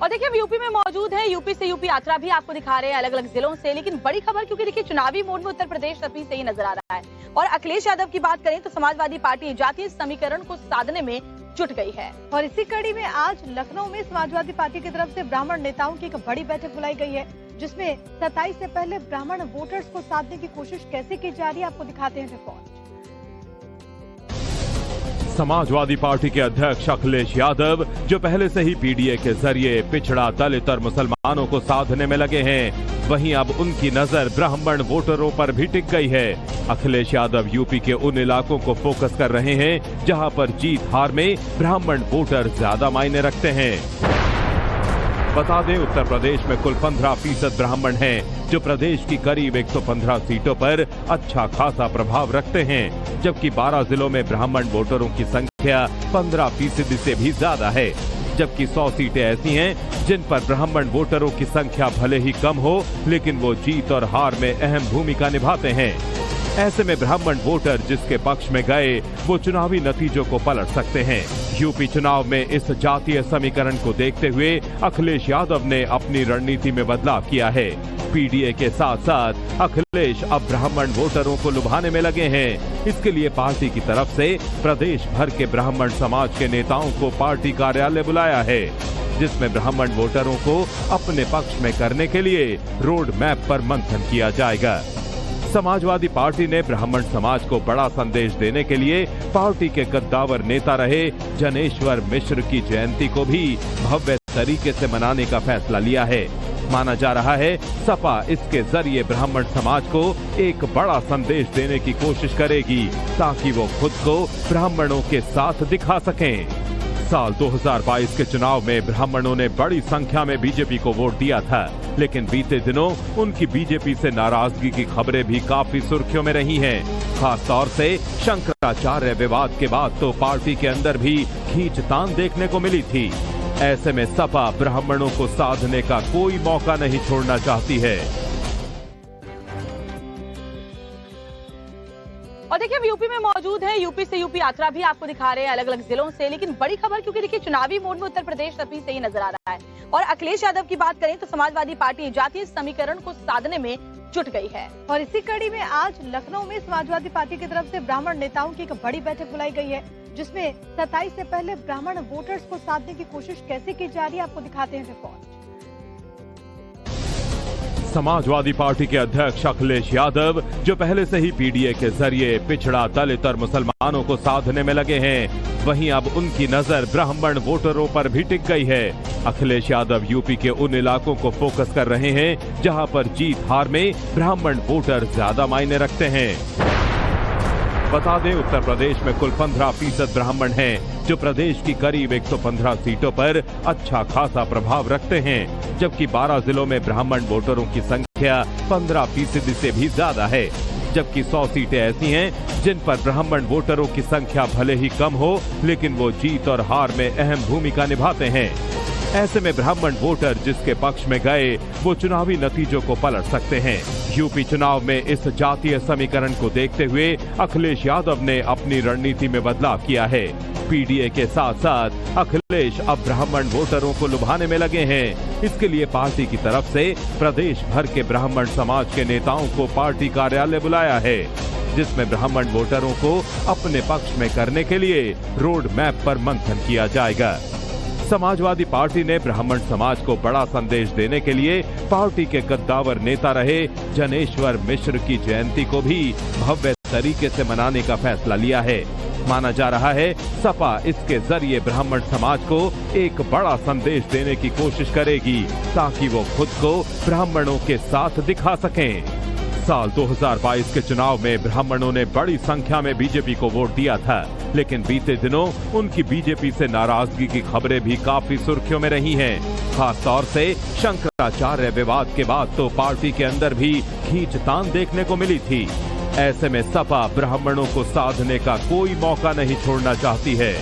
और देखिए हम यूपी में मौजूद है। यूपी से यूपी यात्रा भी आपको दिखा रहे हैं अलग अलग जिलों से। लेकिन बड़ी खबर, क्योंकि देखिए चुनावी मोड में उत्तर प्रदेश अभी से ही नजर आ रहा है। और अखिलेश यादव की बात करें तो समाजवादी पार्टी जातीय समीकरण को साधने में जुट गई है। और इसी कड़ी में आज लखनऊ में समाजवादी पार्टी की तरफ से ब्राह्मण नेताओं की एक बड़ी बैठक बुलाई गई है, जिसमें 27 से पहले ब्राह्मण वोटर्स को साधने की कोशिश कैसे की जा रही है, आपको दिखाते हैं रिपोर्ट। समाजवादी पार्टी के अध्यक्ष अखिलेश यादव, जो पहले से ही पीडीए के जरिए पिछड़ा, दलित और मुसलमानों को साधने में लगे हैं, वहीं अब उनकी नजर ब्राह्मण वोटरों पर भी टिक गई है। अखिलेश यादव यूपी के उन इलाकों को फोकस कर रहे हैं जहां पर जीत हार में ब्राह्मण वोटर ज्यादा मायने रखते हैं। बता दें, उत्तर प्रदेश में कुल 15% ब्राह्मण हैं, जो प्रदेश की करीब 115 सीटों पर अच्छा खासा प्रभाव रखते हैं, जबकि 12 जिलों में ब्राह्मण वोटरों की संख्या 15% से भी ज्यादा है। जबकि 100 सीटें ऐसी हैं जिन पर ब्राह्मण वोटरों की संख्या भले ही कम हो, लेकिन वो जीत और हार में अहम भूमिका निभाते हैं। ऐसे में ब्राह्मण वोटर जिसके पक्ष में गए, वो चुनावी नतीजों को पलट सकते हैं। यूपी चुनाव में इस जातीय समीकरण को देखते हुए अखिलेश यादव ने अपनी रणनीति में बदलाव किया है। पीडीए के साथ साथ अखिलेश अब ब्राह्मण वोटरों को लुभाने में लगे हैं। इसके लिए पार्टी की तरफ से प्रदेश भर के ब्राह्मण समाज के नेताओं को पार्टी कार्यालय बुलाया है, जिसमें ब्राह्मण वोटरों को अपने पक्ष में करने के लिए रोड मैप पर मंथन किया जाएगा। समाजवादी पार्टी ने ब्राह्मण समाज को बड़ा संदेश देने के लिए पार्टी के कद्दावर नेता रहे जनेश्वर मिश्र की जयंती को भी भव्य तरीके से मनाने का फैसला लिया है। माना जा रहा है सपा इसके जरिए ब्राह्मण समाज को एक बड़ा संदेश देने की कोशिश करेगी, ताकि वो खुद को ब्राह्मणों के साथ दिखा सकें। साल 2022 के चुनाव में ब्राह्मणों ने बड़ी संख्या में बीजेपी को वोट दिया था, लेकिन बीते दिनों उनकी बीजेपी से नाराजगी की खबरें भी काफी सुर्खियों में रही हैं। खास तौर से शंकराचार्य विवाद के बाद तो पार्टी के अंदर भी खींचतान देखने को मिली थी। ऐसे में सपा ब्राह्मणों को साधने का कोई मौका नहीं छोड़ना चाहती है। और देखिए हम यूपी में मौजूद है। यूपी से यूपी यात्रा भी आपको दिखा रहे हैं अलग अलग जिलों से। लेकिन बड़ी खबर, क्योंकि देखिए चुनावी मोड में उत्तर प्रदेश अभी से ही नजर आ रहा है। और अखिलेश यादव की बात करें तो समाजवादी पार्टी जातीय समीकरण को साधने में जुट गई है। और इसी कड़ी में आज लखनऊ में समाजवादी पार्टी की तरफ से ब्राह्मण नेताओं की एक बड़ी बैठक बुलाई गई है, जिसमें 27 से पहले ब्राह्मण वोटर्स को साधने की कोशिश कैसे की जा रही है, आपको दिखाते हैं रिपोर्ट। समाजवादी पार्टी के अध्यक्ष अखिलेश यादव, जो पहले से ही पीडीए के जरिए पिछड़ा, दलित और मुसलमानों को साधने में लगे हैं, वहीं अब उनकी नजर ब्राह्मण वोटरों पर भी टिक गई है। अखिलेश यादव यूपी के उन इलाकों को फोकस कर रहे हैं जहां पर जीत हार में ब्राह्मण वोटर ज्यादा मायने रखते हैं। बता दें, उत्तर प्रदेश में कुल 15% ब्राह्मण हैं, जो प्रदेश की करीब 115 सीटों पर अच्छा खासा प्रभाव रखते हैं, जबकि 12 जिलों में ब्राह्मण वोटरों की संख्या 15% से भी ज्यादा है। जबकि 100 सीटें ऐसी हैं जिन पर ब्राह्मण वोटरों की संख्या भले ही कम हो, लेकिन वो जीत और हार में अहम भूमिका निभाते हैं। ऐसे में ब्राह्मण वोटर जिसके पक्ष में गए, वो चुनावी नतीजों को पलट सकते हैं। यूपी चुनाव में इस जातीय समीकरण को देखते हुए अखिलेश यादव ने अपनी रणनीति में बदलाव किया है। पीडीए के साथ साथ अखिलेश अब ब्राह्मण वोटरों को लुभाने में लगे हैं। इसके लिए पार्टी की तरफ से प्रदेश भर के ब्राह्मण समाज के नेताओं को पार्टी कार्यालय बुलाया है, जिसमें ब्राह्मण वोटरों को अपने पक्ष में करने के लिए रोड मैप पर मंथन किया जाएगा। समाजवादी पार्टी ने ब्राह्मण समाज को बड़ा संदेश देने के लिए पार्टी के कद्दावर नेता रहे जनेश्वर मिश्र की जयंती को भी भव्य तरीके से मनाने का फैसला लिया है। माना जा रहा है सपा इसके जरिए ब्राह्मण समाज को एक बड़ा संदेश देने की कोशिश करेगी, ताकि वो खुद को ब्राह्मणों के साथ दिखा सकें। साल 2022 के चुनाव में ब्राह्मणों ने बड़ी संख्या में बीजेपी को वोट दिया था, लेकिन बीते दिनों उनकी बीजेपी से नाराजगी की खबरें भी काफी सुर्खियों में रही हैं। खास तौर से शंकराचार्य विवाद के बाद तो पार्टी के अंदर भी खींचतान देखने को मिली थी। ऐसे में सपा ब्राह्मणों को साधने का कोई मौका नहीं छोड़ना चाहती है।